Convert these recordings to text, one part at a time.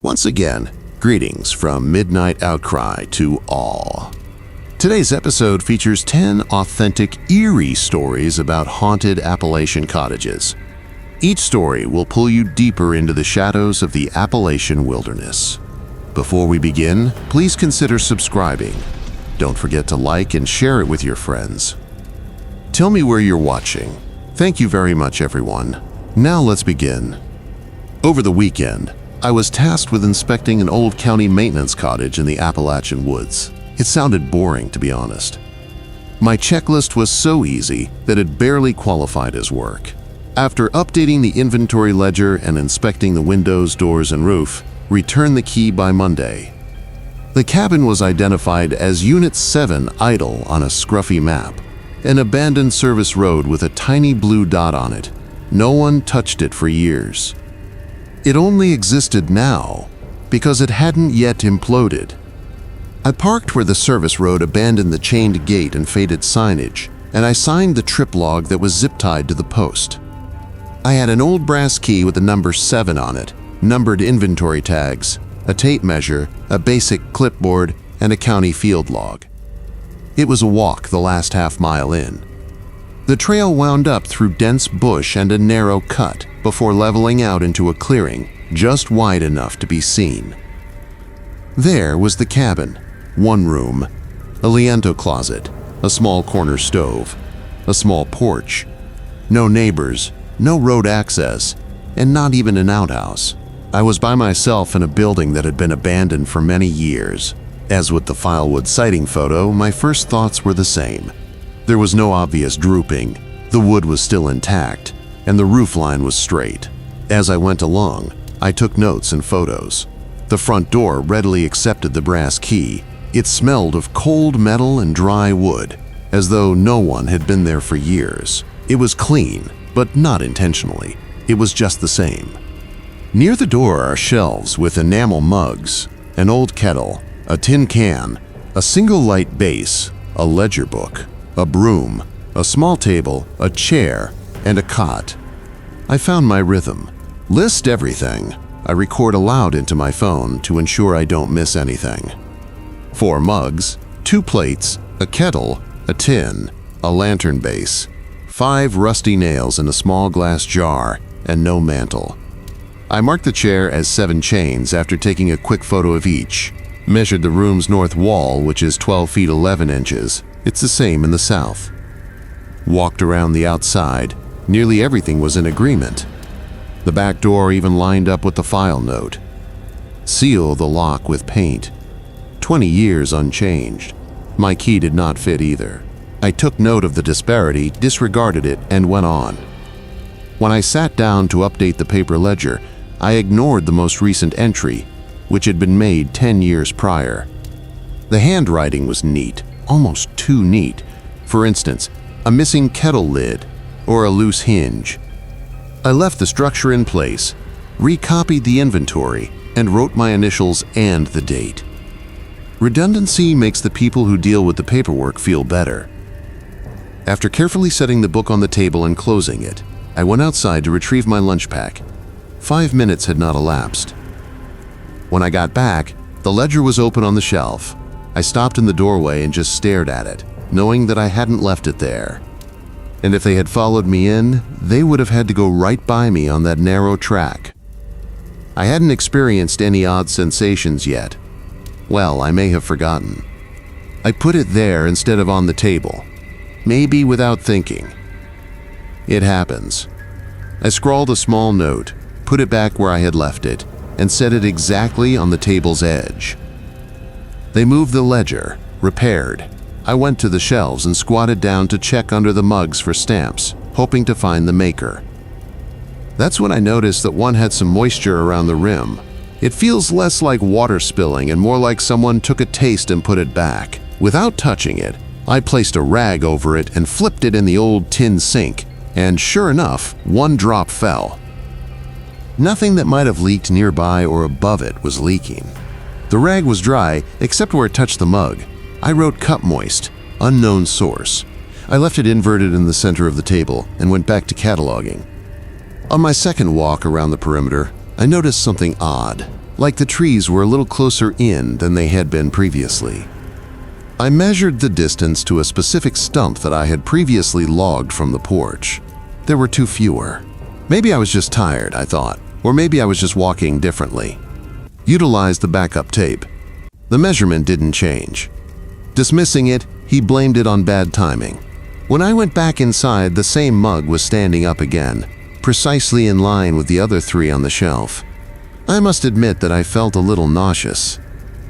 Once again, greetings from Midnight Outcry to all. Today's episode features 10 authentic, eerie stories about haunted Appalachian cottages. Each story will pull you deeper into the shadows of the Appalachian wilderness. Before we begin, please consider subscribing. Don't forget to like and share it with your friends. Tell me where you're watching. Thank you very much, everyone. Now let's begin. Over the weekend, I was tasked with inspecting an old county maintenance cottage in the Appalachian woods. It sounded boring, to be honest. My checklist was so easy that it barely qualified as work. After updating the inventory ledger and inspecting the windows, doors, and roof, return the key by Monday. The cabin was identified as Unit 7 idle on a scruffy map, an abandoned service road with a tiny blue dot on it. No one touched it for years. It only existed now because it hadn't yet imploded. I parked where the service road abandoned the chained gate and faded signage, and I signed the trip log that was zip-tied to the post. I had an old brass key with the number 7 on it, numbered inventory tags, a tape measure, a basic clipboard, and a county field log. It was a walk the last half-mile in. The trail wound up through dense bush and a narrow cut before leveling out into a clearing just wide enough to be seen. There was the cabin, one room, a liento closet, a small corner stove, a small porch. No neighbors, no road access, and not even an outhouse. I was by myself in a building that had been abandoned for many years. As with the Filewood sighting photo, my first thoughts were the same. There was no obvious drooping, the wood was still intact, and the roofline was straight. As I went along, I took notes and photos. The front door readily accepted the brass key. It smelled of cold metal and dry wood, as though no one had been there for years. It was clean, but not intentionally. It was just the same. Near the door are shelves with enamel mugs, an old kettle, a tin can, a single light base, a ledger book, a broom, a small table, a chair, and a cot. I found my rhythm. List everything. I record aloud into my phone to ensure I don't miss anything. 4 mugs, 2 plates, a kettle, a tin, a lantern base, 5 rusty nails in a small glass jar, and no mantle. I marked the chair as 7 chains after taking a quick photo of each. Measured the room's north wall, which is 12 feet 11 inches. It's the same in the south. Walked around the outside. Nearly everything was in agreement. The back door even lined up with the file note. Seal the lock with paint. 20 years unchanged. My key did not fit either. I took note of the disparity, disregarded it, and went on. When I sat down to update the paper ledger, I ignored the most recent entry, which had been made 10 years prior. The handwriting was neat, almost too neat. For instance, a missing kettle lid or a loose hinge. I left the structure in place, recopied the inventory, and wrote my initials and the date. Redundancy makes the people who deal with the paperwork feel better. After carefully setting the book on the table and closing it, I went outside to retrieve my lunch pack. 5 minutes had not elapsed. When I got back, the ledger was open on the shelf. I stopped in the doorway and just stared at it, knowing that I hadn't left it there. And if they had followed me in, they would have had to go right by me on that narrow track. I hadn't experienced any odd sensations yet. Well, I may have forgotten. I put it there instead of on the table, maybe without thinking. It happens. I scrawled a small note, put it back where I had left it, and set it exactly on the table's edge. They moved the ledger, repaired. I went to the shelves and squatted down to check under the mugs for stamps, hoping to find the maker. That's when I noticed that one had some moisture around the rim. It feels less like water spilling and more like someone took a taste and put it back. Without touching it, I placed a rag over it and flipped it in the old tin sink, and sure enough, 1 drop fell. Nothing that might have leaked nearby or above it was leaking. The rag was dry, except where it touched the mug. I wrote cup moist, unknown source. I left it inverted in the center of the table and went back to cataloging. On my second walk around the perimeter, I noticed something odd. like the trees were a little closer in than they had been previously. I measured the distance to a specific stump that I had previously logged from the porch. There were 2 fewer. Maybe I was just tired, I thought, or maybe I was just walking differently. Utilized the backup tape. The measurement didn't change. Dismissing it, he blamed it on bad timing. When I went back inside, the same mug was standing up again, precisely in line with the other 3 on the shelf. I must admit that I felt a little nauseous.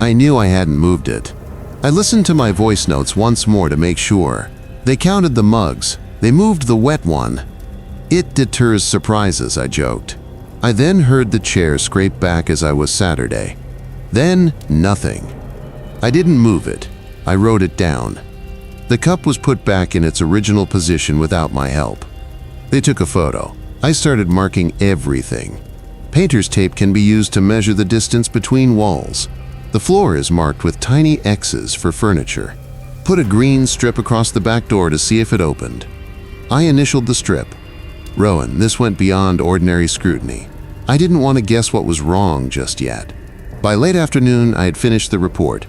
I knew I hadn't moved it. I listened to my voice notes once more to make sure. They counted the mugs. They moved the wet one. It deters surprises, I joked. I then heard the chair scrape back as I was Saturday. Then, nothing. I didn't move it. I wrote it down. The cup was put back in its original position without my help. They took a photo. I started marking everything. Painter's tape can be used to measure the distance between walls. The floor is marked with tiny X's for furniture. Put a green strip across the back door to see if it opened. I initialed the strip. Rowan, this went beyond ordinary scrutiny. I didn't want to guess what was wrong just yet. By late afternoon, I had finished the report.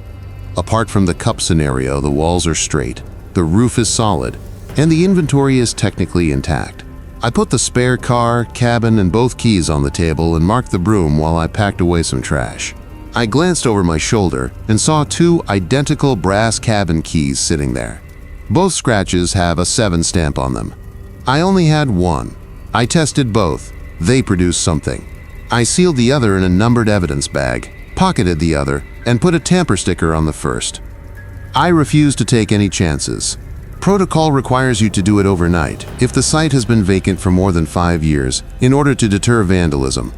Apart from the cup scenario, the walls are straight, the roof is solid, and the inventory is technically intact. I put the spare car, cabin, and both keys on the table and marked the broom while I packed away some trash. I glanced over my shoulder and saw 2 identical brass cabin keys sitting there. Both scratches have a 7 stamp on them. I only had one. I tested both. They produced something. I sealed the other in a numbered evidence bag, pocketed the other, and put a tamper sticker on the first. I refused to take any chances. Protocol requires you to do it overnight if the site has been vacant for more than 5 years in order to deter vandalism.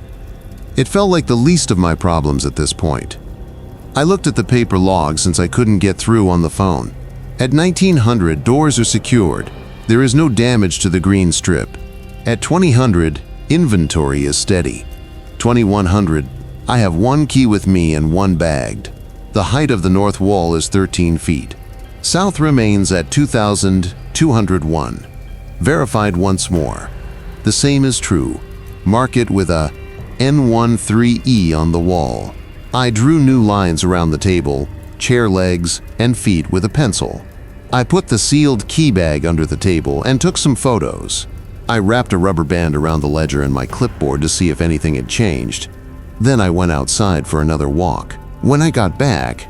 It felt like the least of my problems at this point. I looked at the paper log since I couldn't get through on the phone. At 1900, doors are secured. There is no damage to the green strip. At 2000, inventory is steady. 2100, I have 1 key with me and 1 bagged. The height of the north wall is 13 feet. South remains at 2201. Verified once more. The same is true. Mark it with a N13E on the wall. I drew new lines around the table, chair legs, and feet with a pencil. I put the sealed key bag under the table and took some photos. I wrapped a rubber band around the ledger and my clipboard to see if anything had changed. Then I went outside for another walk. When I got back,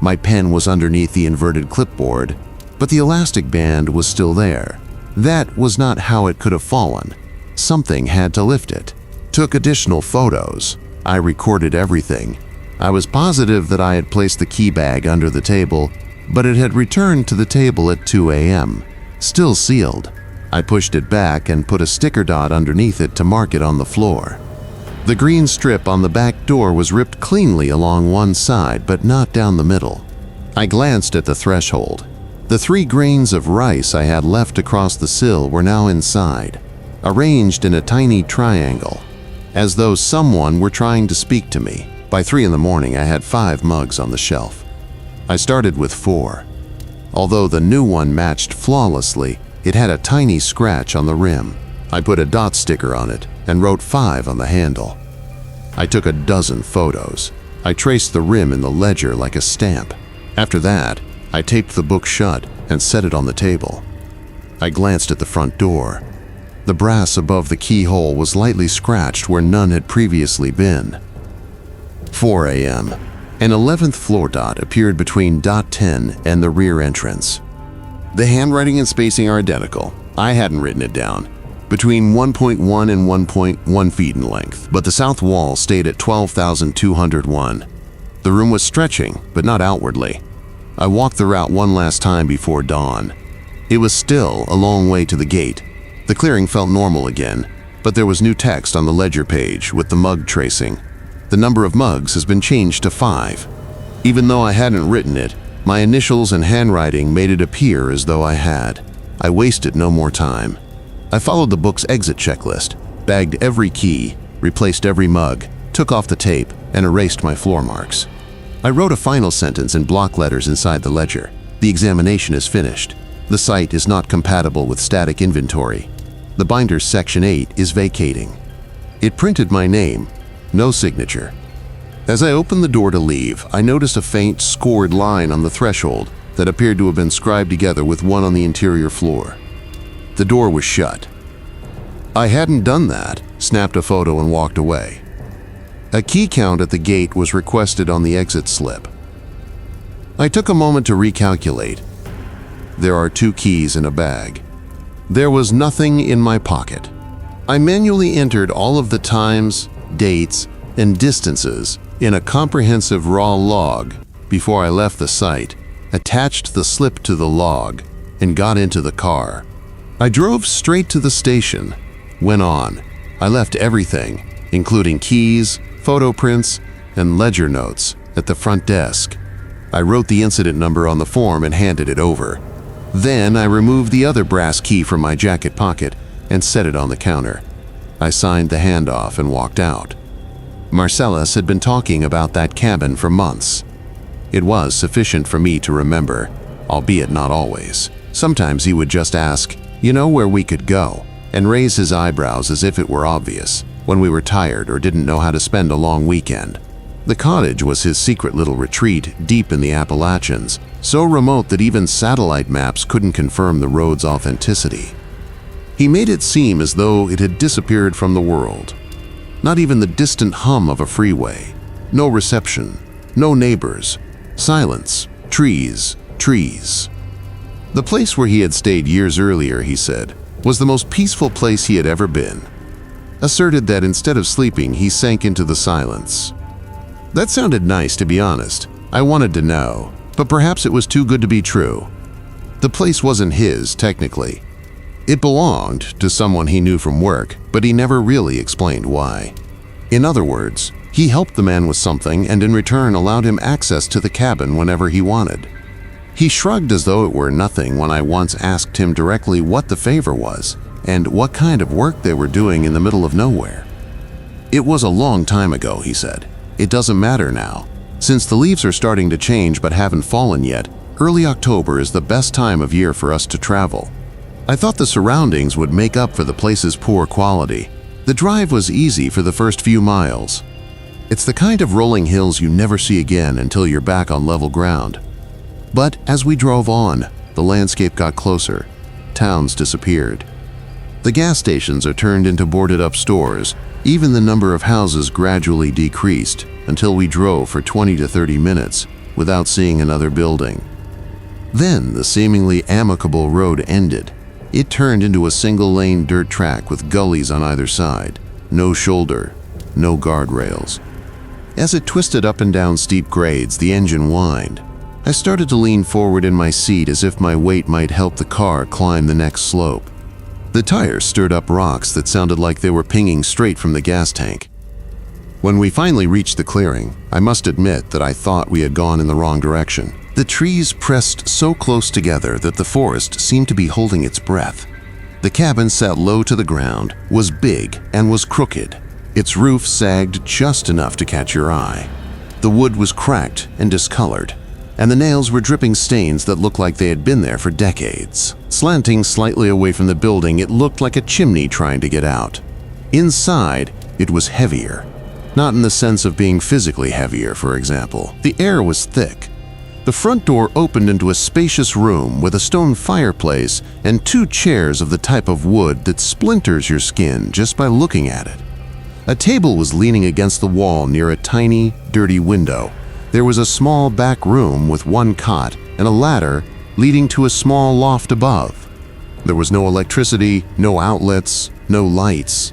my pen was underneath the inverted clipboard, but the elastic band was still there. That was not how it could have fallen. Something had to lift it. Took additional photos. I recorded everything. I was positive that I had placed the key bag under the table, but it had returned to the table at 2 a.m., still sealed. I pushed it back and put a sticker dot underneath it to mark it on the floor. The green strip on the back door was ripped cleanly along one side, but not down the middle. I glanced at the threshold. The 3 grains of rice I had left across the sill were now inside, arranged in a tiny triangle, as though someone were trying to speak to me. By 3 in the morning, I had 5 mugs on the shelf. I started with 4. Although the new one matched flawlessly, it had a tiny scratch on the rim. I put a dot sticker on it and wrote 5 on the handle. I took a dozen photos. I traced the rim in the ledger like a stamp. After that, I taped the book shut and set it on the table. I glanced at the front door. The brass above the keyhole was lightly scratched where none had previously been. 4 a.m. An 11th floor dot appeared between dot 10 and the rear entrance. The handwriting and spacing are identical. I hadn't written it down. Between 1.1 and 1.1 feet in length, but the south wall stayed at 12,201. The room was stretching, but not outwardly. I walked the route one last time before dawn. It was still a long way to the gate. The clearing felt normal again, but there was new text on the ledger page with the mug tracing. The number of mugs has been changed to 5. Even though I hadn't written it, my initials and handwriting made it appear as though I had. I wasted no more time. I followed the book's exit checklist, bagged every key, replaced every mug, took off the tape, and erased my floor marks. I wrote a final sentence in block letters inside the ledger. The examination is finished. The site is not compatible with static inventory. The binder's Section 8 is vacating. It printed my name, no signature. As I opened the door to leave, I noticed a faint, scored line on the threshold that appeared to have been scribed together with one on the interior floor. The door was shut. I hadn't done that, snapped a photo and walked away. A key count at the gate was requested on the exit slip. I took a moment to recalculate. There are 2 keys in a bag. There was nothing in my pocket. I manually entered all of the times, dates, and distances in a comprehensive raw log before I left the site, attached the slip to the log, and got into the car. I drove straight to the station. Went on. I left everything, including keys, photo prints, and ledger notes, at the front desk. I wrote the incident number on the form and handed it over. Then I removed the other brass key from my jacket pocket and set it on the counter. I signed the handoff and walked out. Marcellus had been talking about that cabin for months. It was sufficient for me to remember, albeit not always. Sometimes he would just ask, "You know where we could go?" and raise his eyebrows as if it were obvious, when we were tired or didn't know how to spend a long weekend. The cottage was his secret little retreat deep in the Appalachians, so remote that even satellite maps couldn't confirm the road's authenticity. He made it seem as though it had disappeared from the world. Not even the distant hum of a freeway. No reception. No neighbors. Silence. Trees. Trees. The place where he had stayed years earlier, he said, was the most peaceful place he had ever been. Asserted that instead of sleeping, he sank into the silence. That sounded nice, to be honest. I wanted to know, but perhaps it was too good to be true. The place wasn't his, technically. It belonged to someone he knew from work, but he never really explained why. In other words, he helped the man with something and in return allowed him access to the cabin whenever he wanted. He shrugged as though it were nothing when I once asked him directly what the favor was and what kind of work they were doing in the middle of nowhere. It was a long time ago, he said. It doesn't matter now. Since the leaves are starting to change but haven't fallen yet, early October is the best time of year for us to travel. I thought the surroundings would make up for the place's poor quality. The drive was easy for the first few miles. It's the kind of rolling hills you never see again until you're back on level ground. But as we drove on, the landscape got closer. Towns disappeared. The gas stations are turned into boarded-up stores. Even the number of houses gradually decreased until we drove for 20 to 30 minutes without seeing another building. Then the seemingly amicable road ended. It turned into a single-lane dirt track with gullies on either side. No shoulder, no guardrails. As it twisted up and down steep grades, the engine whined. I started to lean forward in my seat as if my weight might help the car climb the next slope. The tires stirred up rocks that sounded like they were pinging straight from the gas tank. When we finally reached the clearing, I must admit that I thought we had gone in the wrong direction. The trees pressed so close together that the forest seemed to be holding its breath. The cabin sat low to the ground, was big, and was crooked. Its roof sagged just enough to catch your eye. The wood was cracked and discolored, and the nails were dripping stains that looked like they had been there for decades. Slanting slightly away from the building, it looked like a chimney trying to get out. Inside, it was heavier. Not in the sense of being physically heavier, for example. The air was thick. The front door opened into a spacious room with a stone fireplace and 2 chairs of the type of wood that splinters your skin just by looking at it. A table was leaning against the wall near a tiny, dirty window. There was a small back room with 1 cot and a ladder leading to a small loft above. There was no electricity, no outlets, no lights.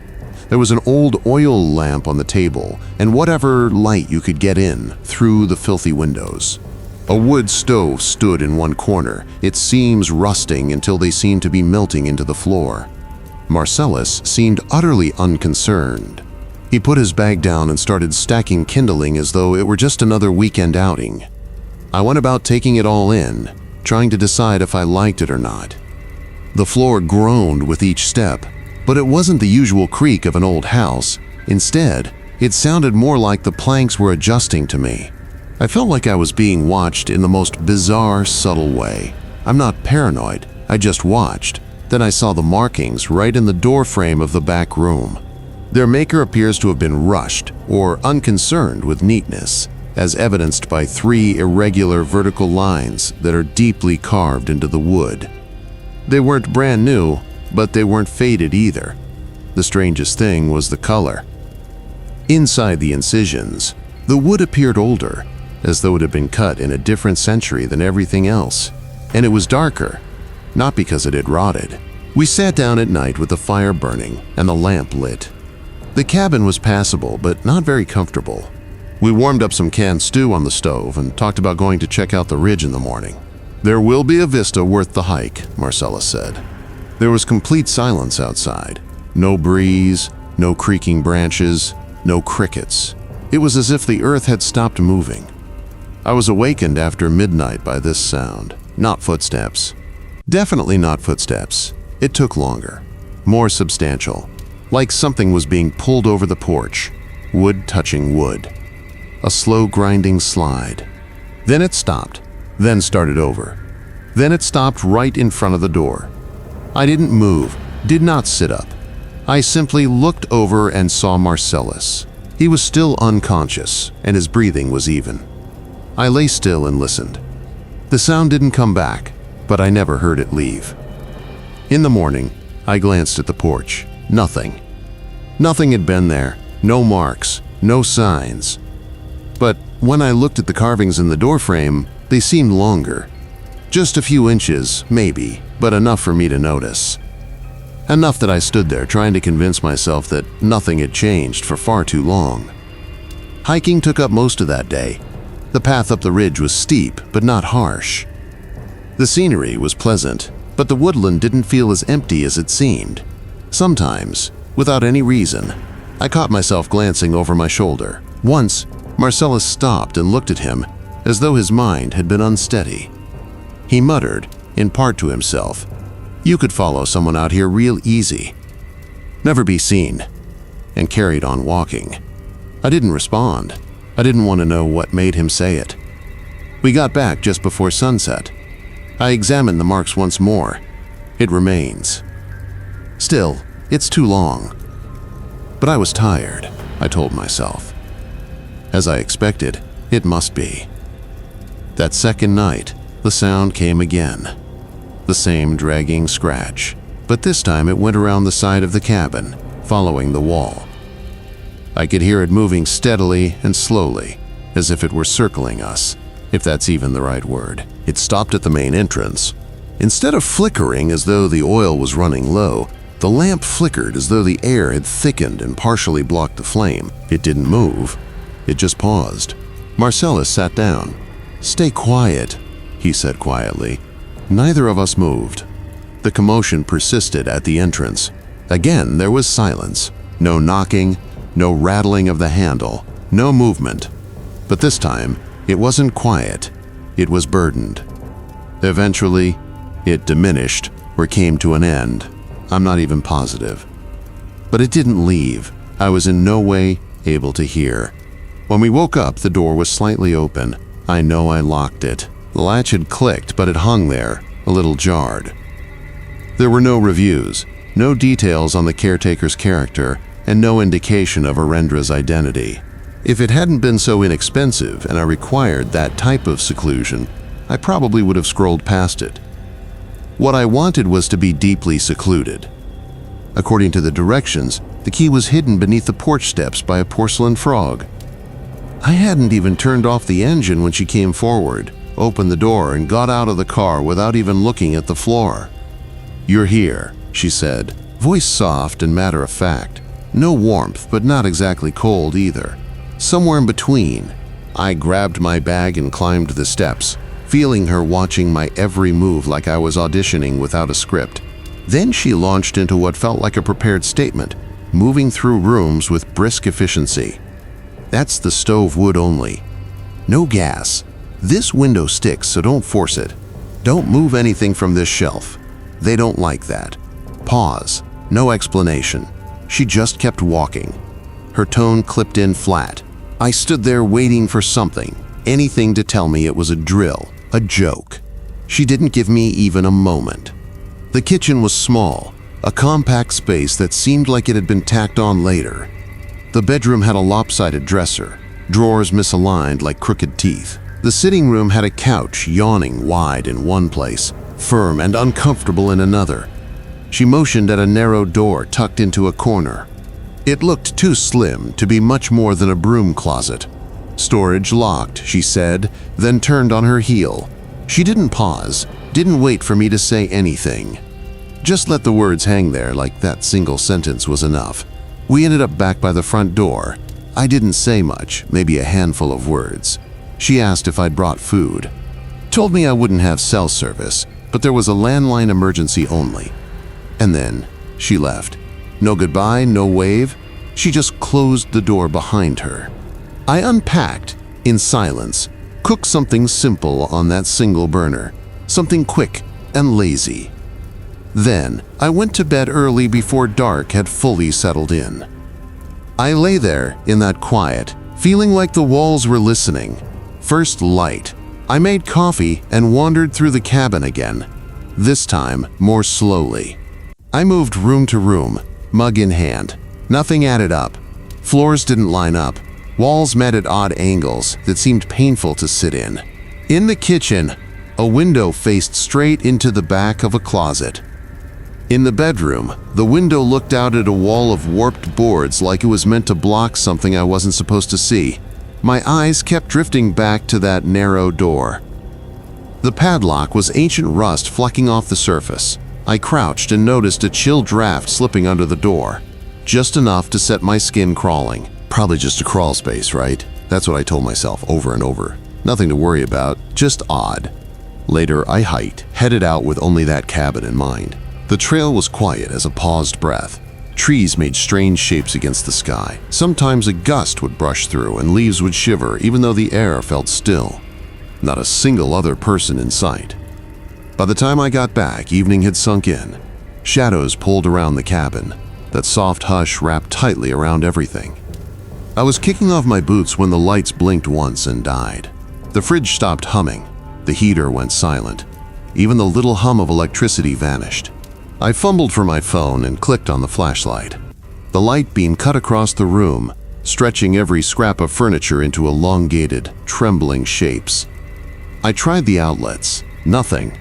There was an old oil lamp on the table and whatever light you could get in through the filthy windows. A wood stove stood in one corner, its seams rusting until they seemed to be melting into the floor. Marcellus seemed utterly unconcerned. He put his bag down and started stacking kindling as though it were just another weekend outing. I went about taking it all in, trying to decide if I liked it or not. The floor groaned with each step, but it wasn't the usual creak of an old house. Instead, it sounded more like the planks were adjusting to me. I felt like I was being watched in the most bizarre, subtle way. I'm not paranoid, I just watched. Then I saw the markings right in the door frame of the back room. Their maker appears to have been rushed or unconcerned with neatness, as evidenced by 3 irregular vertical lines that are deeply carved into the wood. They weren't brand new, but they weren't faded either. The strangest thing was the color. Inside the incisions, the wood appeared older, as though it had been cut in a different century than everything else, and it was darker, not because it had rotted. We sat down at night with the fire burning and the lamp lit. The cabin was passable, but not very comfortable. We warmed up some canned stew on the stove and talked about going to check out the ridge in the morning. "There will be a vista worth the hike," Marcellus said. There was complete silence outside. No breeze, no creaking branches, no crickets. It was as if the earth had stopped moving. I was awakened after midnight by this sound. Not footsteps. Definitely not footsteps. It took longer. More substantial. Like something was being pulled over the porch. Wood touching wood. A slow grinding slide. Then it stopped. Then started over. Then it stopped right in front of the door. I didn't move, did not sit up. I simply looked over and saw Marcellus. He was still unconscious, and his breathing was even. I lay still and listened. The sound didn't come back, but I never heard it leave. In the morning, I glanced at the porch. Nothing. Nothing had been there. No marks, no signs. But when I looked at the carvings in the doorframe, they seemed longer. Just a few inches, maybe, but enough for me to notice. Enough that I stood there trying to convince myself that nothing had changed for far too long. Hiking took up most of that day. The path up the ridge was steep, but not harsh. The scenery was pleasant, but the woodland didn't feel as empty as it seemed. Sometimes, without any reason, I caught myself glancing over my shoulder. Once, Marcellus stopped and looked at him, as though his mind had been unsteady. He muttered, in part to himself, "You could follow someone out here real easy. Never be seen," and carried on walking. I didn't respond. I didn't want to know what made him say it. We got back just before sunset. I examined the marks once more. It remains. Still, it's too long. But I was tired, I told myself. As I expected, it must be. That second night, the sound came again. The same dragging scratch, but this time it went around the side of the cabin, following the wall. I could hear it moving steadily and slowly, as if it were circling us, if that's even the right word. It stopped at the main entrance. Instead of flickering as though the oil was running low, the lamp flickered as though the air had thickened and partially blocked the flame. It didn't move. It just paused. Marcellus sat down. "Stay quiet," he said quietly. Neither of us moved. The commotion persisted at the entrance. Again, there was silence. No knocking, no rattling of the handle, no movement. But this time, it wasn't quiet. It was burdened. Eventually, it diminished or came to an end. I'm not even positive. But it didn't leave. I was in no way able to hear. When we woke up, the door was slightly open. I know I locked it. The latch had clicked, but it hung there, a little jarred. There were no reviews, no details on the caretaker's character, and no indication of Arendra's identity. If it hadn't been so inexpensive and I required that type of seclusion, I probably would have scrolled past it. What I wanted was to be deeply secluded. According to the directions, the key was hidden beneath the porch steps by a porcelain frog. I hadn't even turned off the engine when she came forward, opened the door, and got out of the car without even looking at the floor. "You're here," she said, voice soft and matter-of-fact. No warmth, but not exactly cold either. Somewhere in between. I grabbed my bag and climbed the steps, feeling her watching my every move like I was auditioning without a script. Then she launched into what felt like a prepared statement, moving through rooms with brisk efficiency. "That's the stove wood only. No gas. This window sticks, so don't force it. Don't move anything from this shelf. They don't like that." Pause. No explanation. She just kept walking. Her tone clipped in flat. I stood there waiting for something, anything to tell me it was a drill, a joke. She didn't give me even a moment. The kitchen was small, a compact space that seemed like it had been tacked on later. The bedroom had a lopsided dresser, drawers misaligned like crooked teeth. The sitting room had a couch yawning wide in one place, firm and uncomfortable in another. She motioned at a narrow door tucked into a corner. It looked too slim to be much more than a broom closet. "Storage locked," she said, then turned on her heel. She didn't pause, didn't wait for me to say anything. Just let the words hang there like that single sentence was enough. We ended up back by the front door. I didn't say much, maybe a handful of words. She asked if I'd brought food. Told me I wouldn't have cell service, but there was a landline emergency only. And then she left. No goodbye, no wave. She just closed the door behind her. I unpacked, in silence, cooked something simple on that single burner, something quick and lazy. Then I went to bed early before dark had fully settled in. I lay there in that quiet, feeling like the walls were listening. First light. I made coffee and wandered through the cabin again, this time more slowly. I moved room to room, mug in hand. Nothing added up. Floors didn't line up. Walls met at odd angles that seemed painful to sit in. In the kitchen, a window faced straight into the back of a closet. In the bedroom, the window looked out at a wall of warped boards like it was meant to block something I wasn't supposed to see. My eyes kept drifting back to that narrow door. The padlock was ancient rust flecking off the surface. I crouched and noticed a chill draft slipping under the door. Just enough to set my skin crawling. Probably just a crawl space, right? That's what I told myself over and over. Nothing to worry about, just odd. Later, I hiked, headed out with only that cabin in mind. The trail was quiet as a paused breath. Trees made strange shapes against the sky. Sometimes a gust would brush through and leaves would shiver even though the air felt still. Not a single other person in sight. By the time I got back, evening had sunk in. Shadows pulled around the cabin. That soft hush wrapped tightly around everything. I was kicking off my boots when the lights blinked once and died. The fridge stopped humming. The heater went silent. Even the little hum of electricity vanished. I fumbled for my phone and clicked on the flashlight. The light beam cut across the room, stretching every scrap of furniture into elongated, trembling shapes. I tried the outlets. Nothing.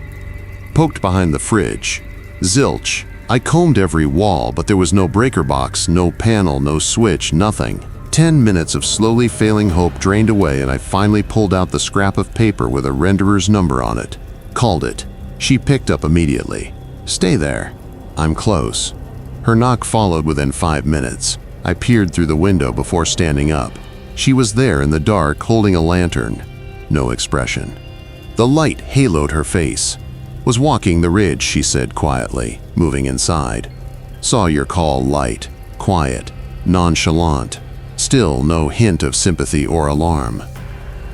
Poked behind the fridge. Zilch. I combed every wall, but there was no breaker box, no panel, no switch, nothing. 10 minutes of slowly failing hope drained away, and I finally pulled out the scrap of paper with a renderer's number on it. Called it. She picked up immediately. "Stay there. I'm close." Her knock followed within 5 minutes. I peered through the window before standing up. She was there in the dark, holding a lantern. No expression. The light haloed her face. "Was walking the ridge," she said quietly, moving inside. "Saw your call light, quiet, nonchalant. Still no hint of sympathy or alarm."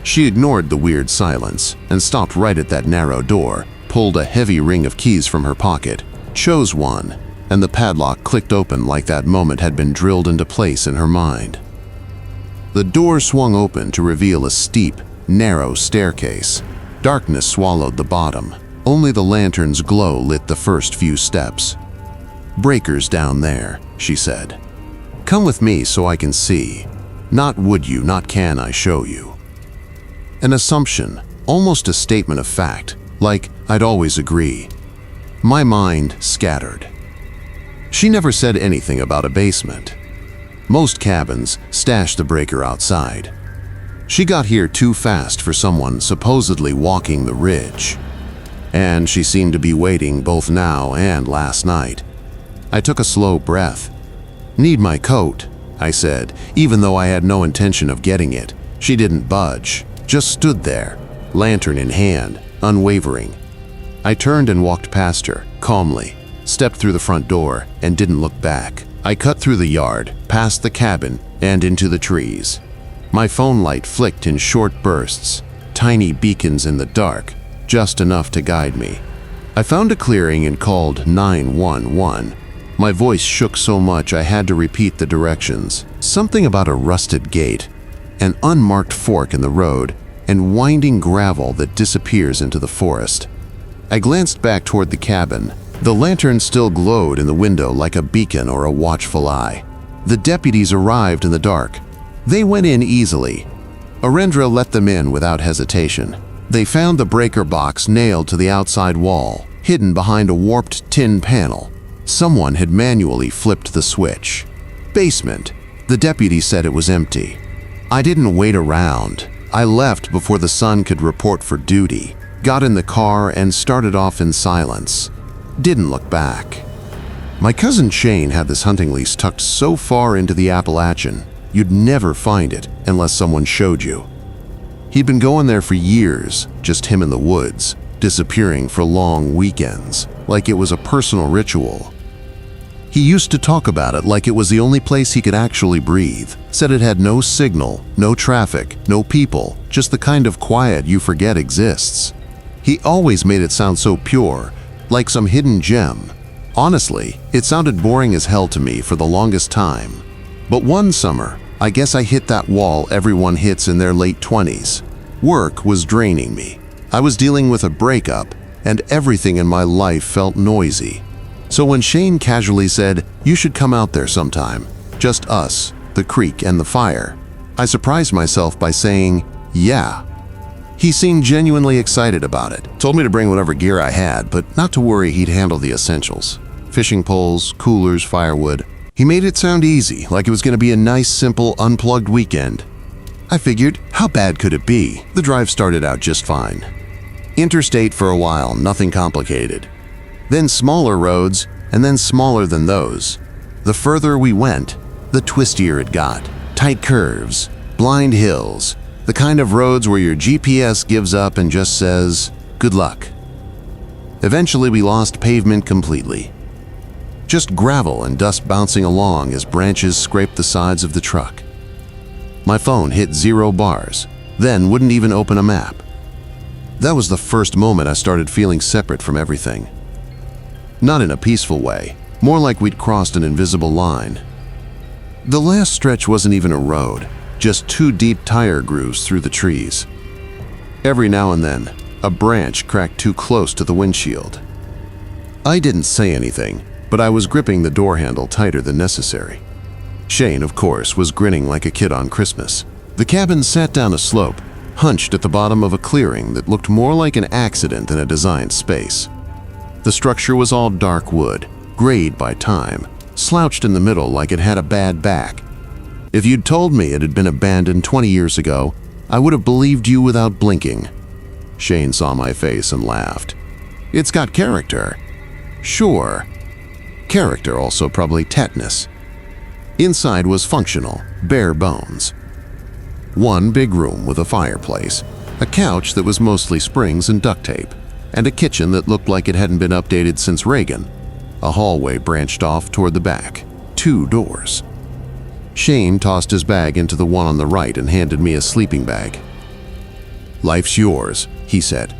She ignored the weird silence and stopped right at that narrow door, pulled a heavy ring of keys from her pocket, chose one, and the padlock clicked open like that moment had been drilled into place in her mind. The door swung open to reveal a steep, narrow staircase. Darkness swallowed the bottom. Only the lantern's glow lit the first few steps. "Breakers down there," she said. "Come with me so I can see. Not would you, not can I show you." An assumption, almost a statement of fact, like I'd always agree. My mind scattered. She never said anything about a basement. Most cabins stash the breaker outside. She got here too fast for someone supposedly walking the ridge. And she seemed to be waiting both now and last night. I took a slow breath. "Need my coat," I said, even though I had no intention of getting it. She didn't budge, just stood there, lantern in hand, unwavering. I turned and walked past her, calmly, stepped through the front door, and didn't look back. I cut through the yard, past the cabin, and into the trees. My phone light flicked in short bursts, tiny beacons in the dark, just enough to guide me. I found a clearing and called 911. My voice shook so much I had to repeat the directions. Something about a rusted gate, an unmarked fork in the road, and winding gravel that disappears into the forest. I glanced back toward the cabin, The lantern still glowed in the window like a beacon or a watchful eye. The deputies arrived in the dark. They went in easily. Arendra let them in without hesitation. They found the breaker box nailed to the outside wall, hidden behind a warped tin panel. Someone had manually flipped the switch. Basement. The deputy said it was empty. I didn't wait around. I left before the sun could report for duty, got in the car and started off in silence. Didn't look back. My cousin Shane had this hunting lease tucked so far into the Appalachian, you'd never find it unless someone showed you. He'd been going there for years, just him in the woods, disappearing for long weekends, like it was a personal ritual. He used to talk about it like it was the only place he could actually breathe, said it had no signal, no traffic, no people, just the kind of quiet you forget exists. He always made it sound so pure, like some hidden gem. Honestly, it sounded boring as hell to me for the longest time. But one summer, I guess I hit that wall everyone hits in their late 20s. Work was draining me. I was dealing with a breakup, and everything in my life felt noisy. So when Shane casually said, "You should come out there sometime, just us, the creek and the fire," I surprised myself by saying, "Yeah." He seemed genuinely excited about it, told me to bring whatever gear I had, but not to worry, he'd handle the essentials. Fishing poles, coolers, firewood. He made it sound easy, like it was going to be a nice, simple, unplugged weekend. I figured, how bad could it be? The drive started out just fine. Interstate for a while, nothing complicated. Then smaller roads, and then smaller than those. The further we went, the twistier it got. Tight curves, blind hills, the kind of roads where your GPS gives up and just says, "Good luck." Eventually we lost pavement completely. Just gravel and dust bouncing along as branches scraped the sides of the truck. My phone hit 0 bars, then wouldn't even open a map. That was the first moment I started feeling separate from everything. Not in a peaceful way, more like we'd crossed an invisible line. The last stretch wasn't even a road, just 2 deep tire grooves through the trees. Every now and then, a branch cracked too close to the windshield. I didn't say anything, but I was gripping the door handle tighter than necessary. Shane, of course, was grinning like a kid on Christmas. The cabin sat down a slope, hunched at the bottom of a clearing that looked more like an accident than a designed space. The structure was all dark wood, grayed by time, slouched in the middle like it had a bad back. If you'd told me it had been abandoned 20 years ago, I would have believed you without blinking. Shane saw my face and laughed. It's got character. Sure. Character also probably tetanus. Inside was functional, bare bones. One big room with a fireplace, a couch that was mostly springs and duct tape, and a kitchen that looked like it hadn't been updated since Reagan. A hallway branched off toward the back. 2 doors. Shane tossed his bag into the one on the right and handed me a sleeping bag. "Life's yours," he said.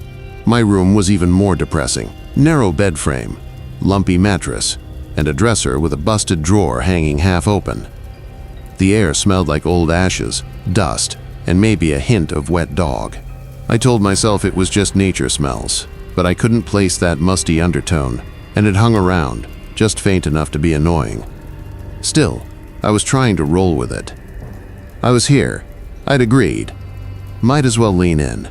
My room was even more depressing. Narrow bed frame, lumpy mattress, and a dresser with a busted drawer hanging half open. The air smelled like old ashes, dust, and maybe a hint of wet dog. I told myself it was just nature smells, but I couldn't place that musty undertone, and it hung around, just faint enough to be annoying. Still, I was trying to roll with it. I was here. I'd agreed. Might as well lean in.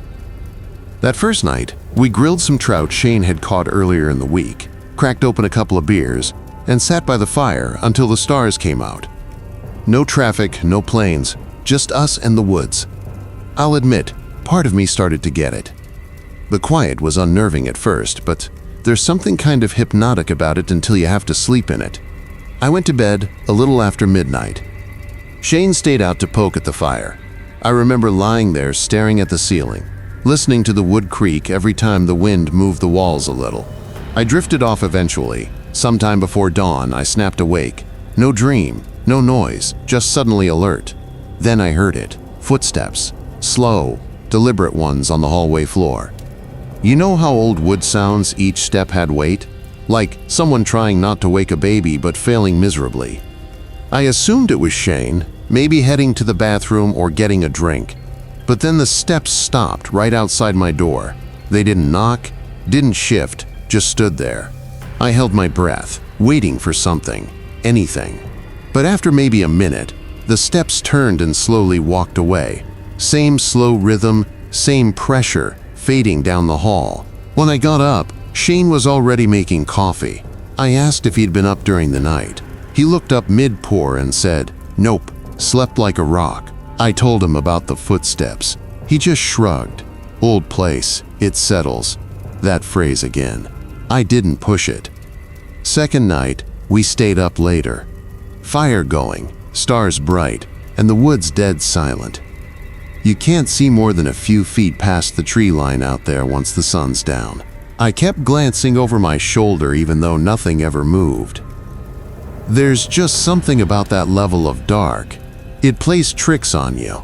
That first night, we grilled some trout Shane had caught earlier in the week, cracked open a couple of beers, and sat by the fire until the stars came out. No traffic, no planes, just us and the woods. I'll admit, part of me started to get it. The quiet was unnerving at first, but there's something kind of hypnotic about it until you have to sleep in it. I went to bed a little after midnight. Shane stayed out to poke at the fire. I remember lying there staring at the ceiling, listening to the wood creak every time the wind moved the walls a little. I drifted off eventually. Sometime before dawn, I snapped awake. No dream, no noise, just suddenly alert. Then I heard it. Footsteps. Slow, deliberate ones on the hallway floor. You know how old wood sounds each step had weight? Like someone trying not to wake a baby but failing miserably. I assumed it was Shane, maybe heading to the bathroom or getting a drink. But then the steps stopped right outside my door. They didn't knock, didn't shift, just stood there. I held my breath, waiting for something, anything. But after maybe a minute, the steps turned and slowly walked away. Same slow rhythm, same pressure, fading down the hall. When I got up, Shane was already making coffee. I asked if he'd been up during the night. He looked up mid-pour and said, "Nope, slept like a rock." I told him about the footsteps. He just shrugged. "Old place, it settles." That phrase again. I didn't push it. Second night, we stayed up later. Fire going, stars bright, and the woods dead silent. You can't see more than a few feet past the tree line out there once the sun's down. I kept glancing over my shoulder even though nothing ever moved. There's just something about that level of dark. It plays tricks on you.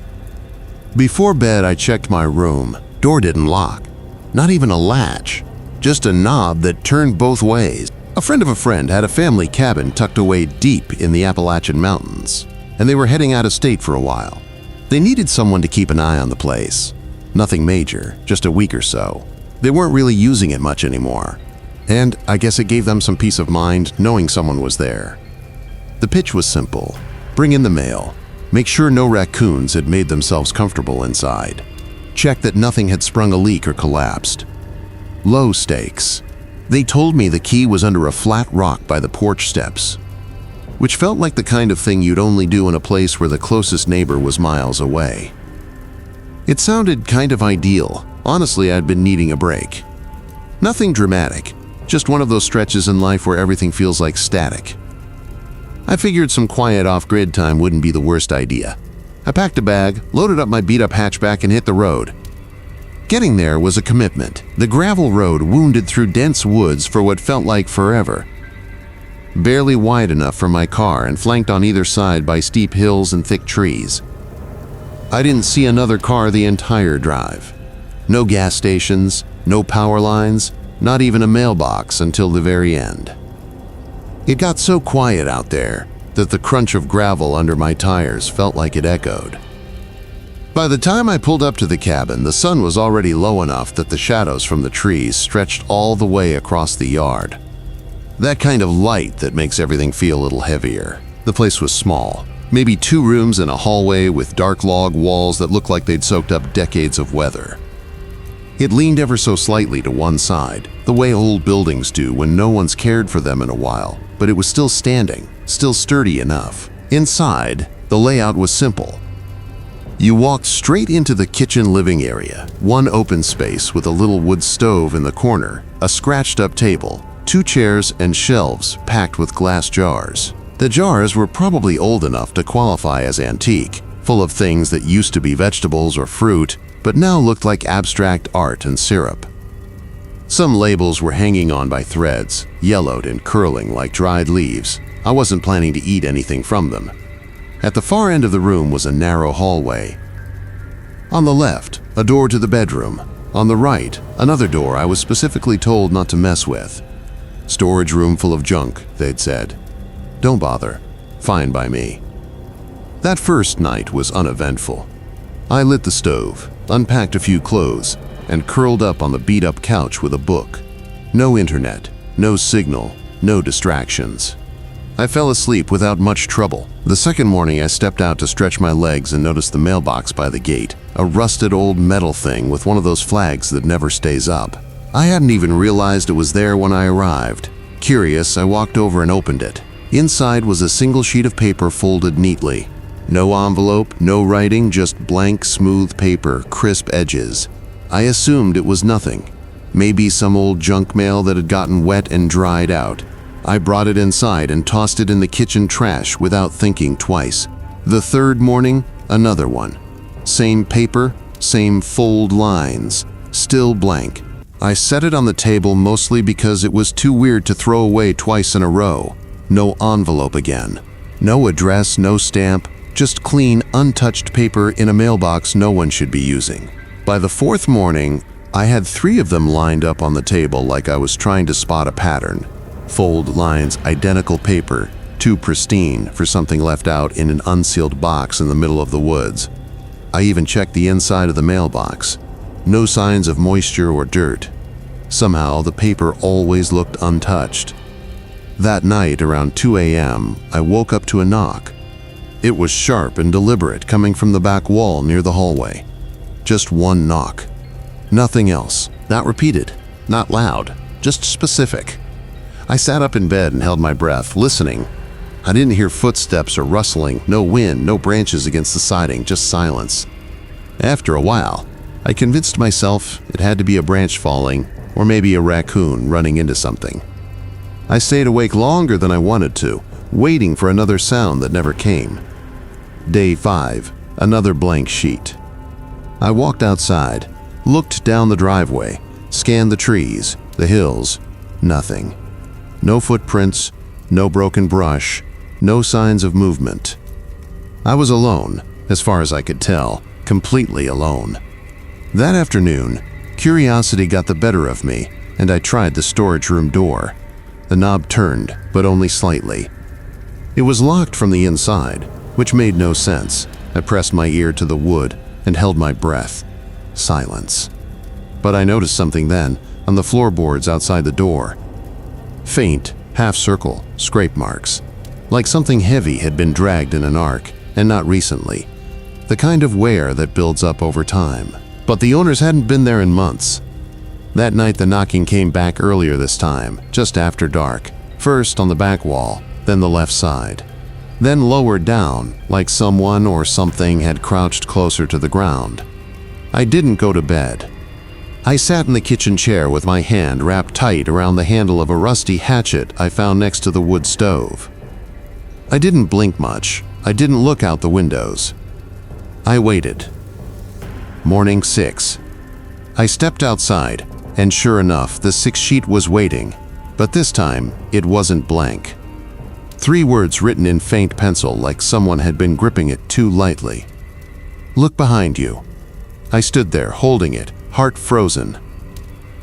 Before bed, I checked my room. Door didn't lock. Not even a latch. Just a knob that turned both ways. A friend of a friend had a family cabin tucked away deep in the Appalachian mountains, and they were heading out of state for a while. They needed someone to keep an eye on the place. Nothing major, just a week or so. They weren't really using it much anymore. And I guess it gave them some peace of mind knowing someone was there. The pitch was simple. Bring in the mail. Make sure no raccoons had made themselves comfortable inside. Check that nothing had sprung a leak or collapsed. Low stakes. They told me the key was under a flat rock by the porch steps, which felt like the kind of thing you'd only do in a place where the closest neighbor was miles away. It sounded kind of ideal. Honestly, I'd been needing a break. Nothing dramatic, just one of those stretches in life where everything feels like static. I figured some quiet off-grid time wouldn't be the worst idea. I packed a bag, loaded up my beat-up hatchback, and hit the road. Getting there was a commitment. The gravel road wounded through dense woods for what felt like forever. Barely wide enough for my car and flanked on either side by steep hills and thick trees. I didn't see another car the entire drive. No gas stations, no power lines, not even a mailbox until the very end. It got so quiet out there that the crunch of gravel under my tires felt like it echoed. By the time I pulled up to the cabin, the sun was already low enough that the shadows from the trees stretched all the way across the yard. That kind of light that makes everything feel a little heavier. The place was small, maybe 2 rooms and a hallway with dark log walls that looked like they'd soaked up decades of weather. It leaned ever so slightly to one side, the way old buildings do when no one's cared for them in a while, but it was still standing, still sturdy enough. Inside, the layout was simple. You walked straight into the kitchen living area, one open space with a little wood stove in the corner, a scratched-up table, 2 chairs and shelves packed with glass jars. The jars were probably old enough to qualify as antique, full of things that used to be vegetables or fruit, but now looked like abstract art and syrup. Some labels were hanging on by threads, yellowed and curling like dried leaves. I wasn't planning to eat anything from them. At the far end of the room was a narrow hallway. On the left, a door to the bedroom. On the right, another door I was specifically told not to mess with. Storage room full of junk, they'd said. Don't bother. Fine by me. That first night was uneventful. I lit the stove, unpacked a few clothes, and curled up on the beat-up couch with a book. No internet, no signal, no distractions. I fell asleep without much trouble. The second morning I stepped out to stretch my legs and noticed the mailbox by the gate, a rusted old metal thing with one of those flags that never stays up. I hadn't even realized it was there when I arrived. Curious, I walked over and opened it. Inside was a single sheet of paper folded neatly. No envelope, no writing, just blank, smooth paper, crisp edges. I assumed it was nothing. Maybe some old junk mail that had gotten wet and dried out. I brought it inside and tossed it in the kitchen trash without thinking twice. The third morning, another one. Same paper, same fold lines, still blank. I set it on the table mostly because it was too weird to throw away twice in a row. No envelope again. No address, no stamp, just clean, untouched paper in a mailbox no one should be using. By the fourth morning, I had 3 of them lined up on the table like I was trying to spot a pattern. Fold lines, identical paper, too pristine for something left out in an unsealed box in the middle of the woods. I even checked the inside of the mailbox. No signs of moisture or dirt. Somehow, the paper always looked untouched. That night, around 2 a.m., I woke up to a knock. It was sharp and deliberate, coming from the back wall near the hallway. Just one knock. Nothing else. Not repeated. Not loud. Just specific. I sat up in bed and held my breath, listening. I didn't hear footsteps or rustling, no wind, no branches against the siding, just silence. After a while, I convinced myself it had to be a branch falling, or maybe a raccoon running into something. I stayed awake longer than I wanted to, waiting for another sound that never came. Day 5, another blank sheet. I walked outside, looked down the driveway, scanned the trees, the hills. Nothing. No footprints, no broken brush, no signs of movement. I was alone, as far as I could tell, completely alone. That afternoon, curiosity got the better of me, and I tried the storage room door. The knob turned, but only slightly. It was locked from the inside, which made no sense. I pressed my ear to the wood and held my breath. Silence. But I noticed something then, on the floorboards outside the door. Faint, half-circle, scrape marks. Like something heavy had been dragged in an arc, and not recently. The kind of wear that builds up over time. But the owners hadn't been there in months. That night the knocking came back earlier this time, just after dark. First on the back wall, then the left side. Then lower down, like someone or something had crouched closer to the ground. I didn't go to bed. I sat in the kitchen chair with my hand wrapped tight around the handle of a rusty hatchet I found next to the wood stove. I didn't blink much. I didn't look out the windows. I waited. Morning 6. I stepped outside, and sure enough, the 6-sheet was waiting, but this time it wasn't blank. 3 words written in faint pencil, like someone had been gripping it too lightly. Look behind you. I stood there, holding it, heart frozen.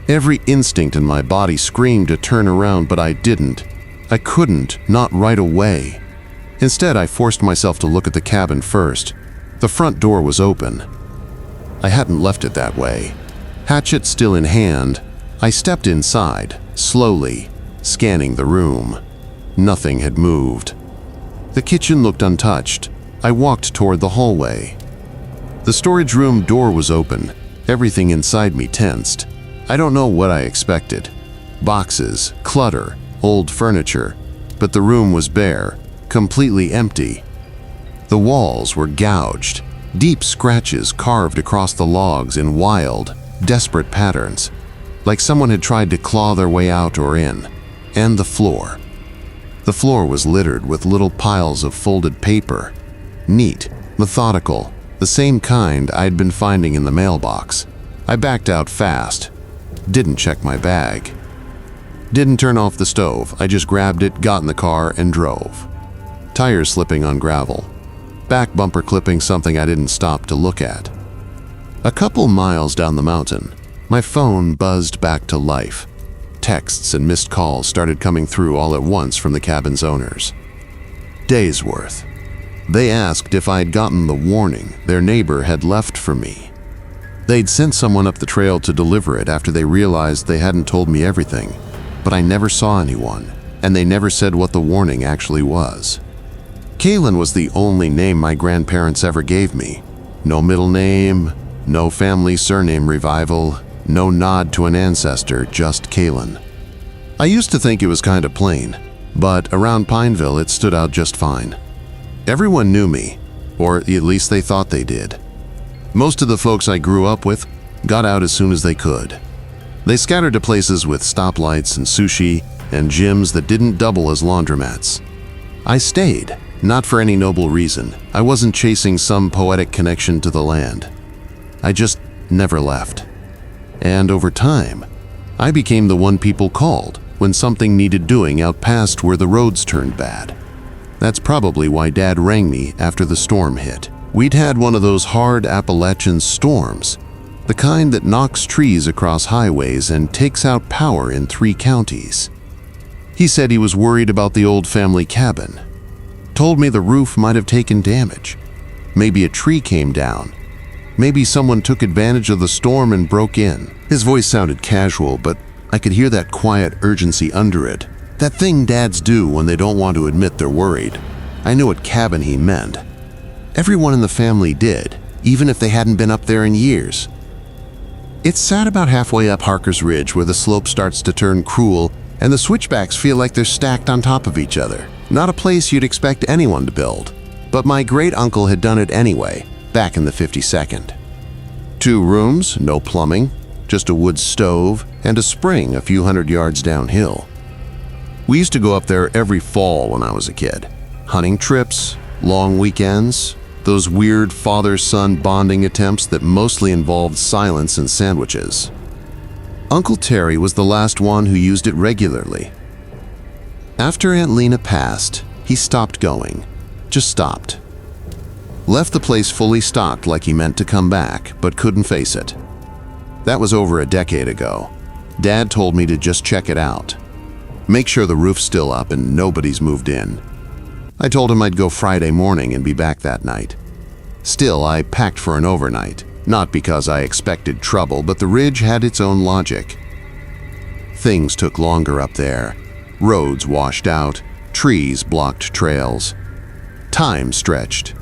Every instinct in my body screamed to turn around, but I didn't. I couldn't, not right away. Instead, I forced myself to look at the cabin first. The front door was open. I hadn't left it that way. Hatchet still in hand, I stepped inside, slowly, scanning the room. Nothing had moved. The kitchen looked untouched. I walked toward the hallway. The storage room door was open. Everything inside me tensed. I don't know what I expected. Boxes, clutter, old furniture. But the room was bare, completely empty. The walls were gouged, deep scratches carved across the logs in wild, desperate patterns, like someone had tried to claw their way out or in. And the floor. The floor was littered with little piles of folded paper. Neat, methodical, the same kind I'd been finding in the mailbox. I backed out fast. Didn't check my bag. Didn't turn off the stove. I just grabbed it, got in the car, and drove. Tires slipping on gravel. Back bumper clipping something I didn't stop to look at. A couple miles down the mountain, my phone buzzed back to life. Texts and missed calls started coming through all at once from the cabin's owners. Days worth. They asked if I'd gotten the warning their neighbor had left for me. They'd sent someone up the trail to deliver it after they realized they hadn't told me everything, but I never saw anyone, and they never said what the warning actually was. Kaylin was the only name my grandparents ever gave me. No middle name, no family surname revival, no nod to an ancestor, just Kaylin. I used to think it was kind of plain, but around Pineville it stood out just fine. Everyone knew me, or at least they thought they did. Most of the folks I grew up with got out as soon as they could. They scattered to places with stoplights and sushi and gyms that didn't double as laundromats. I stayed, not for any noble reason. I wasn't chasing some poetic connection to the land. I just never left. And over time, I became the one people called when something needed doing out past where the roads turned bad. That's probably why Dad rang me after the storm hit. We'd had one of those hard Appalachian storms, the kind that knocks trees across highways and takes out power in 3 counties. He said he was worried about the old family cabin. Told me the roof might have taken damage. Maybe a tree came down. Maybe someone took advantage of the storm and broke in. His voice sounded casual, but I could hear that quiet urgency under it. That thing dads do when they don't want to admit they're worried. I knew what cabin he meant. Everyone in the family did, even if they hadn't been up there in years. It's sat about halfway up Harker's Ridge where the slope starts to turn cruel and the switchbacks feel like they're stacked on top of each other. Not a place you'd expect anyone to build. But my great-uncle had done it anyway, back in the 52nd. 2 rooms, no plumbing, just a wood stove and a spring a few hundred yards downhill. We used to go up there every fall when I was a kid. Hunting trips, long weekends, those weird father-son bonding attempts that mostly involved silence and sandwiches. Uncle Terry was the last one who used it regularly. After Aunt Lena passed, he stopped going. Just stopped. Left the place fully stocked like he meant to come back, but couldn't face it. That was over a decade ago. Dad told me to just check it out. Make sure the roof's still up and nobody's moved in. I told him I'd go Friday morning and be back that night. Still, I packed for an overnight, not because I expected trouble, but the ridge had its own logic. Things took longer up there. Roads washed out, trees blocked trails. Time stretched.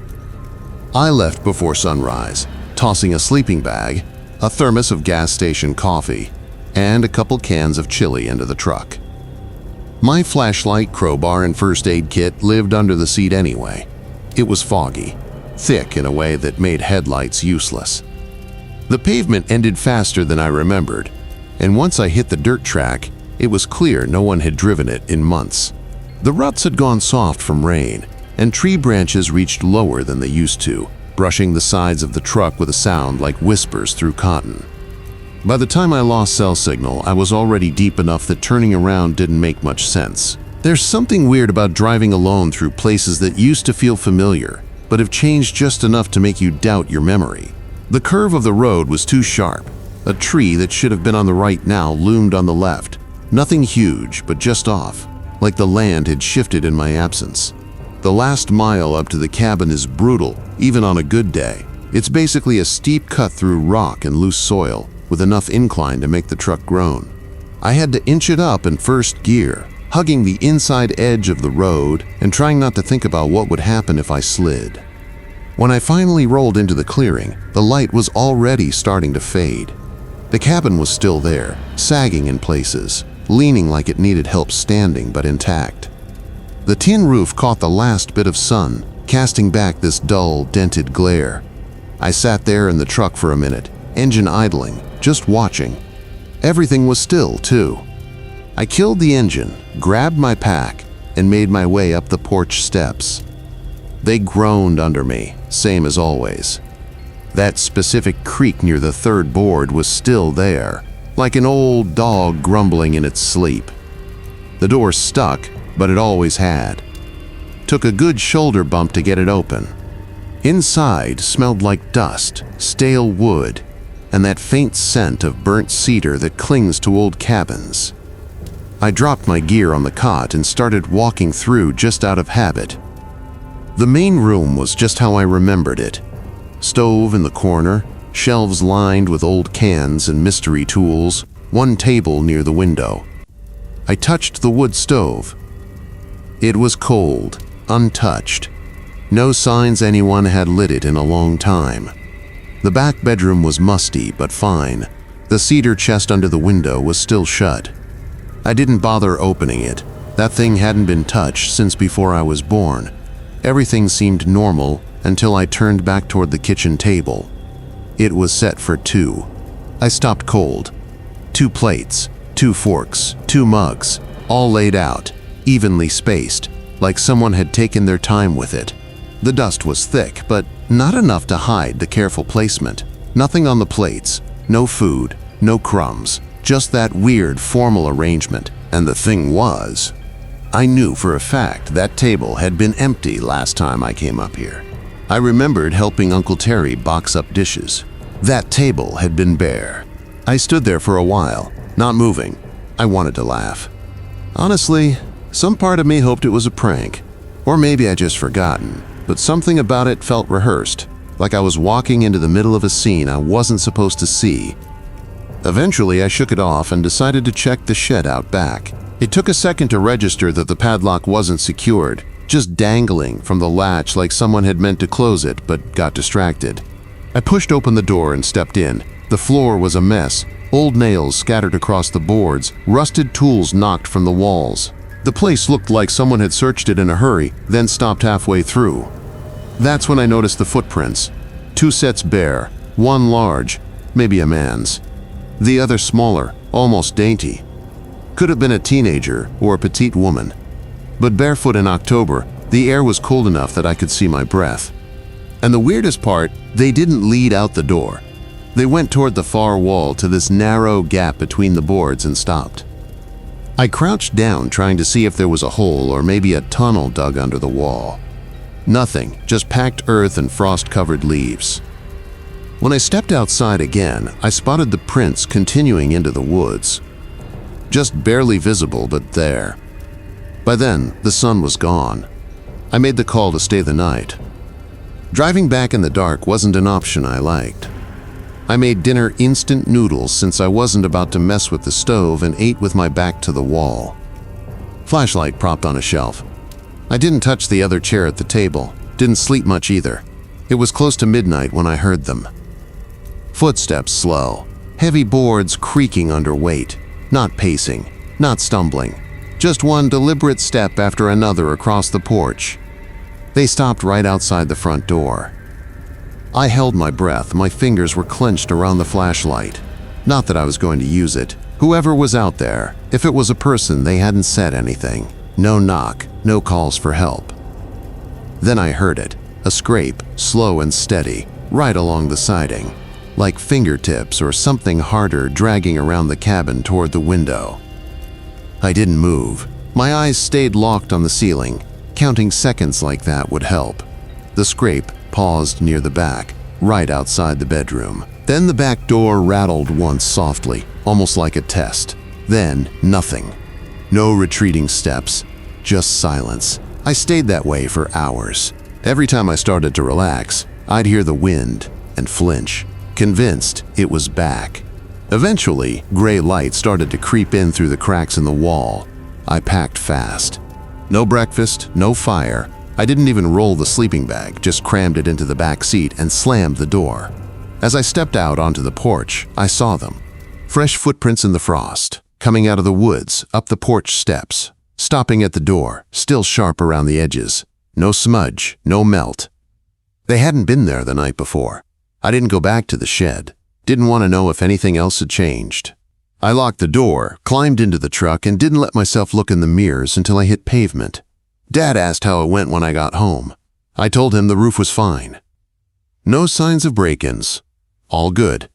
I left before sunrise, tossing a sleeping bag, a thermos of gas station coffee, and a couple cans of chili into the truck. My flashlight, crowbar, and first aid kit lived under the seat anyway. It was foggy, thick in a way that made headlights useless. The pavement ended faster than I remembered, and once I hit the dirt track, it was clear no one had driven it in months. The ruts had gone soft from rain, and tree branches reached lower than they used to, brushing the sides of the truck with a sound like whispers through cotton. By the time I lost cell signal, I was already deep enough that turning around didn't make much sense. There's something weird about driving alone through places that used to feel familiar, but have changed just enough to make you doubt your memory. The curve of the road was too sharp. A tree that should have been on the right now loomed on the left. Nothing huge, but just off, like the land had shifted in my absence. The last mile up to the cabin is brutal, even on a good day. It's basically a steep cut through rock and loose soil, with enough incline to make the truck groan. I had to inch it up in first gear, hugging the inside edge of the road and trying not to think about what would happen if I slid. When I finally rolled into the clearing, the light was already starting to fade. The cabin was still there, sagging in places, leaning like it needed help standing but intact. The tin roof caught the last bit of sun, casting back this dull, dented glare. I sat there in the truck for a minute, engine idling, just watching. Everything was still, too. I killed the engine, grabbed my pack, and made my way up the porch steps. They groaned under me, same as always. That specific creak near the third board was still there, like an old dog grumbling in its sleep. The door stuck, but it always had. Took a good shoulder bump to get it open. Inside smelled like dust, stale wood, and that faint scent of burnt cedar that clings to old cabins. I dropped my gear on the cot and started walking through just out of habit. The main room was just how I remembered it. Stove in the corner, shelves lined with old cans and mystery tools, one table near the window. I touched the wood stove. It was cold, untouched. No signs anyone had lit it in a long time. The back bedroom was musty but fine. The cedar chest under the window was still shut. I didn't bother opening it. That thing hadn't been touched since before I was born. Everything seemed normal until I turned back toward the kitchen table. It was set for 2. I stopped cold. 2 plates, 2 forks, 2 mugs, all laid out, evenly spaced, like someone had taken their time with it. The dust was thick, but not enough to hide the careful placement. Nothing on the plates, no food, no crumbs, just that weird formal arrangement. And the thing was, I knew for a fact that table had been empty last time I came up here. I remembered helping Uncle Terry box up dishes. That table had been bare. I stood there for a while, not moving. I wanted to laugh. Honestly, some part of me hoped it was a prank. Or maybe I just forgotten. But something about it felt rehearsed, like I was walking into the middle of a scene I wasn't supposed to see. Eventually, I shook it off and decided to check the shed out back. It took a second to register that the padlock wasn't secured, just dangling from the latch like someone had meant to close it but got distracted. I pushed open the door and stepped in. The floor was a mess, old nails scattered across the boards, rusted tools knocked from the walls. The place looked like someone had searched it in a hurry, then stopped halfway through. That's when I noticed the footprints. 2 sets bare, one large, maybe a man's. The other smaller, almost dainty. Could have been a teenager or a petite woman. But barefoot in October, the air was cold enough that I could see my breath. And the weirdest part, they didn't lead out the door. They went toward the far wall to this narrow gap between the boards and stopped. I crouched down trying to see if there was a hole or maybe a tunnel dug under the wall. Nothing, just packed earth and frost-covered leaves. When I stepped outside again, I spotted the prints continuing into the woods. Just barely visible, but there. By then, the sun was gone. I made the call to stay the night. Driving back in the dark wasn't an option I liked. I made dinner instant noodles since I wasn't about to mess with the stove and ate with my back to the wall. Flashlight propped on a shelf. I didn't touch the other chair at the table, didn't sleep much either. It was close to midnight when I heard them. Footsteps slow, heavy boards creaking under weight, not pacing, not stumbling, just one deliberate step after another across the porch. They stopped right outside the front door. I held my breath, my fingers were clenched around the flashlight. Not that I was going to use it. Whoever was out there, if it was a person, they hadn't said anything. No knock, no calls for help. Then I heard it, a scrape, slow and steady, right along the siding, like fingertips or something harder dragging around the cabin toward the window. I didn't move. My eyes stayed locked on the ceiling. Counting seconds like that would help. The scrape paused near the back, right outside the bedroom. Then the back door rattled once softly, almost like a test. Then nothing. No retreating steps, just silence. I stayed that way for hours. Every time I started to relax, I'd hear the wind and flinch, convinced it was back. Eventually, gray light started to creep in through the cracks in the wall. I packed fast. No breakfast, no fire. I didn't even roll the sleeping bag, just crammed it into the back seat and slammed the door. As I stepped out onto the porch, I saw them. Fresh footprints in the frost, coming out of the woods, up the porch steps, stopping at the door, still sharp around the edges. No smudge, no melt. They hadn't been there the night before. I didn't go back to the shed. Didn't want to know if anything else had changed. I locked the door, climbed into the truck, and didn't let myself look in the mirrors until I hit pavement. Dad asked how it went when I got home. I told him the roof was fine. No signs of break-ins. All good.